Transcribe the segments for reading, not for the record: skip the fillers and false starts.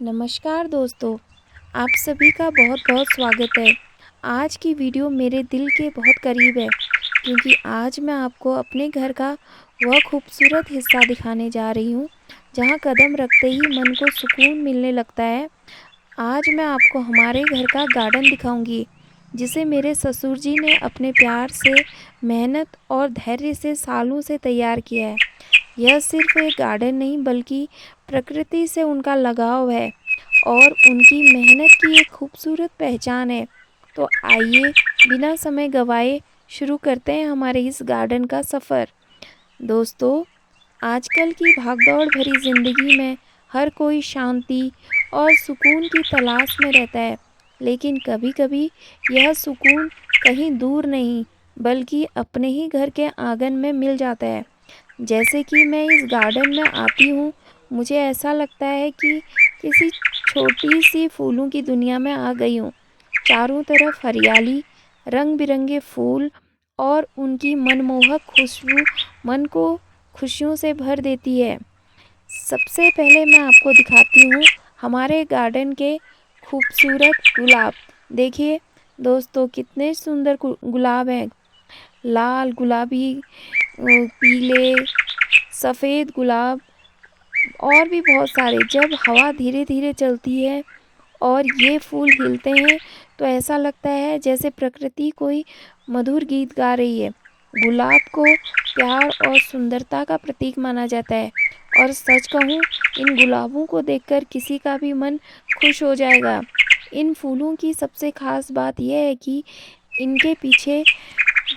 नमस्कार दोस्तों, आप सभी का बहुत-बहुत स्वागत है। आज की वीडियो मेरे दिल के बहुत करीब है क्योंकि आज मैं आपको अपने घर का वह खूबसूरत हिस्सा दिखाने जा रही हूँ, जहाँ कदम रखते ही मन को सुकून मिलने लगता है। आज मैं आपको हमारे घर का गार्डन दिखाऊंगी, जिसे मेरे ससुर जी ने अपने प्यार से, मेहनत और धैर्य से सालों से तैयार किया है। यह सिर्फ एक गार्डन नहीं बल्कि प्रकृति से उनका लगाव है और उनकी मेहनत की एक खूबसूरत पहचान है। तो आइए बिना समय गवाए शुरू करते हैं हमारे इस गार्डन का सफ़र। दोस्तों, आजकल की भागदौड़ भरी ज़िंदगी में हर कोई शांति और सुकून की तलाश में रहता है, लेकिन कभी-कभी यह सुकून कहीं दूर नहीं बल्कि अपने ही घर के आंगन में मिल जाता है। जैसे कि मैं इस गार्डन में आती हूँ, मुझे ऐसा लगता है कि किसी छोटी-सी फूलों की दुनिया में आ गई हूँ। चारों तरफ हरियाली, रंग-बिरंगे फूल और उनकी मनमोहक खुशबू मन को खुशियों से भर देती है। सबसे पहले मैं आपको दिखाती हूँ हमारे गार्डन के खूबसूरत गुलाब। देखिए दोस्तों, कितने सुंदर गुलाब हैं। लाल, गुलाबी, पीले, सफ़ेद गुलाब और भी बहुत सारे। जब हवा धीरे-धीरे चलती है और ये फूल खिलते हैं, तो ऐसा लगता है जैसे प्रकृति कोई मधुर गीत गा रही है। गुलाब को प्यार और सुंदरता का प्रतीक माना जाता है और सच कहूँ, इन गुलाबों को देखकर किसी का भी मन खुश हो जाएगा। इन फूलों की सबसे ख़ास बात यह है कि इनके पीछे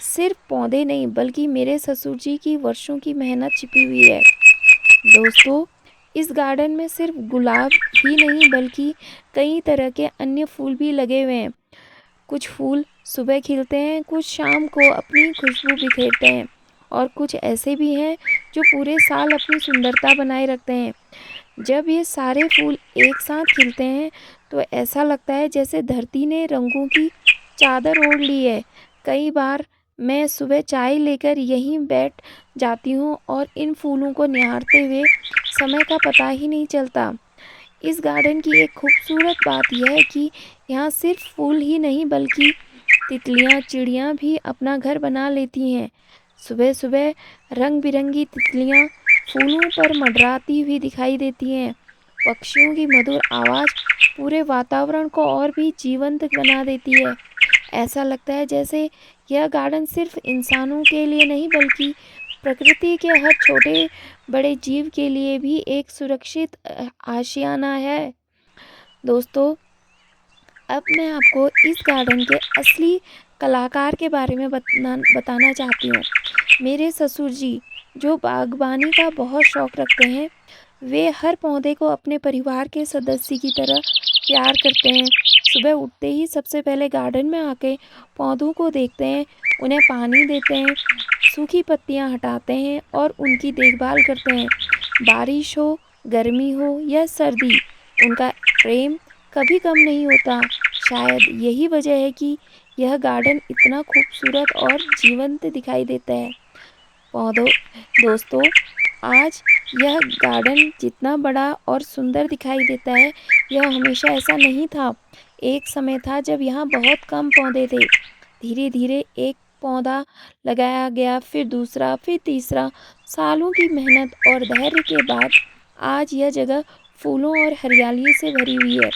सिर्फ पौधे नहीं बल्कि मेरे ससुर जी की वर्षों की मेहनत छिपी हुई है। दोस्तों, इस गार्डन में सिर्फ गुलाब ही नहीं बल्कि कई तरह के अन्य फूल भी लगे हुए हैं। कुछ फूल सुबह खिलते हैं, कुछ शाम को अपनी खुशबू बिखेरते हैं और कुछ ऐसे भी हैं जो पूरे साल अपनी सुंदरता बनाए रखते हैं। जब ये सारे फूल एक साथ खिलते हैं, तो ऐसा लगता है जैसे धरती ने रंगों की चादर ओढ़ ली है। कई बार मैं सुबह चाय लेकर यहीं बैठ जाती हूँ और इन फूलों को निहारते हुए समय का पता ही नहीं चलता। इस गार्डन की एक खूबसूरत बात यह है कि यहाँ सिर्फ फूल ही नहीं बल्कि तितलियाँ, चिड़ियाँ भी अपना घर बना लेती हैं। सुबह-सुबह रंग-बिरंगी तितलियाँ फूलों पर मंडराती हुई दिखाई देती हैं। पक्षियों की मधुर आवाज़ पूरे वातावरण को और भी जीवंत बना देती है। ऐसा लगता है जैसे यह गार्डन सिर्फ इंसानों के लिए नहीं बल्कि प्रकृति के हर छोटे बड़े जीव के लिए भी एक सुरक्षित आशियाना है। दोस्तों, अब मैं आपको इस गार्डन के असली कलाकार के बारे में बताना चाहती हूँ। मेरे ससुर जी, जो बागवानी का बहुत शौक रखते हैं, वे हर पौधे को अपने परिवार के सदस्य की तरह प्यार करते हैं। सुबह उठते ही सबसे पहले गार्डन में आके पौधों को देखते हैं, उन्हें पानी देते हैं, सूखी पत्तियां हटाते हैं और उनकी देखभाल करते हैं। बारिश हो, गर्मी हो या सर्दी, उनका प्रेम कभी कम नहीं होता। शायद यही वजह है कि यह गार्डन इतना खूबसूरत और जीवंत दिखाई देता है। पौधों दोस्तों, आज यह गार्डन जितना बड़ा और सुंदर दिखाई देता है, यह हमेशा ऐसा नहीं था। एक समय था जब यहाँ बहुत कम पौधे थे। धीरे-धीरे एक पौधा लगाया गया, फिर दूसरा, फिर तीसरा। सालों की मेहनत और धैर्य के बाद आज यह जगह फूलों और हरियाली से भरी हुई है।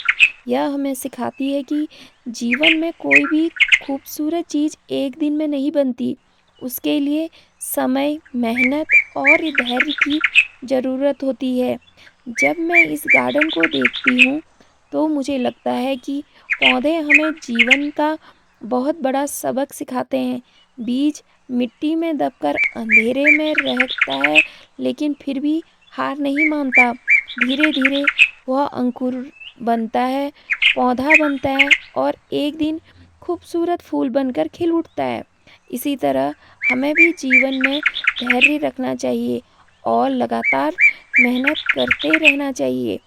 यह हमें सिखाती है कि जीवन में कोई भी खूबसूरत चीज़ एक दिन में नहीं बनती। उसके लिए समय, मेहनत और धैर्य की ज़रूरत होती है। जब मैं इस गार्डन को देखती हूँ, तो मुझे लगता है कि पौधे हमें जीवन का बहुत बड़ा सबक सिखाते हैं। बीज मिट्टी में दबकर अंधेरे में रहता है, लेकिन फिर भी हार नहीं मानता। धीरे-धीरे वह अंकुर बनता है, पौधा बनता है और एक दिन खूबसूरत फूल बनकर खिल उठता है। इसी तरह हमें भी जीवन में धैर्य रखना चाहिए और लगातार मेहनत करते रहना चाहिए।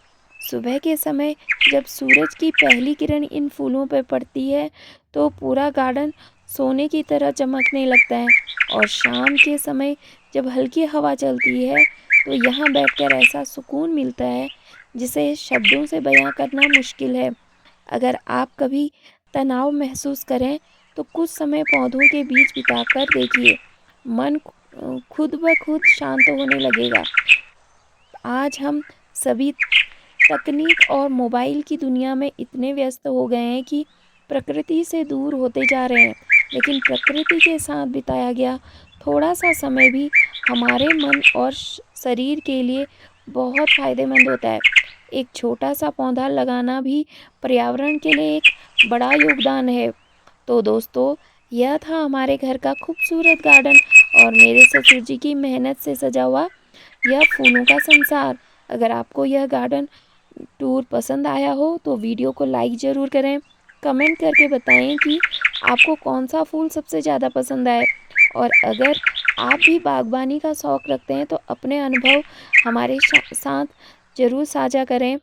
सुबह के समय जब सूरज की पहली किरण इन फूलों पर पड़ती है, तो पूरा गार्डन सोने की तरह चमकने लगता है और शाम के समय जब हल्की हवा चलती है, तो यहाँ बैठकर ऐसा सुकून मिलता है जिसे शब्दों से बयां करना मुश्किल है। अगर आप कभी तनाव महसूस करें तो कुछ समय पौधों के बीच बिताकर देखिए, मन खुद ब खुद शांत होने लगेगा। आज हम सभी तकनीक और मोबाइल की दुनिया में इतने व्यस्त हो गए हैं कि प्रकृति से दूर होते जा रहे हैं, लेकिन प्रकृति के साथ बिताया गया थोड़ा सा समय भी हमारे मन और शरीर के लिए बहुत फायदेमंद होता है। एक छोटा सा पौधा लगाना भी पर्यावरण के लिए एक बड़ा योगदान है। तो दोस्तों, यह था हमारे घर का खूबसूरत गार्डन और मेरे ससुर जी की मेहनत से सजा हुआ यह फूलों का संसार। अगर आपको यह गार्डन टूर पसंद आया हो तो वीडियो को लाइक ज़रूर करें। कमेंट करके बताएं कि आपको कौन सा फूल सबसे ज़्यादा पसंद आए। और अगर आप भी बागबानी का शौक़ रखते हैं तो अपने अनुभव हमारे साथ ज़रूर साझा करें।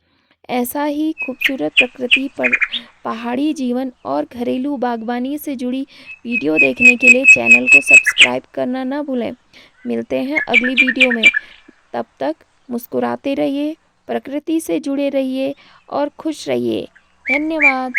ऐसा ही खूबसूरत प्रकृति पर पहाड़ी जीवन और घरेलू बागबानी से जुड़ी वीडियो देखने के लिए चैनल को सब्सक्राइब करना ना भूलें। मिलते हैं अगली वीडियो में। तब तक मुस्कुराते रहिए, प्रकृति से जुड़े रहिए और खुश रहिए। धन्यवाद।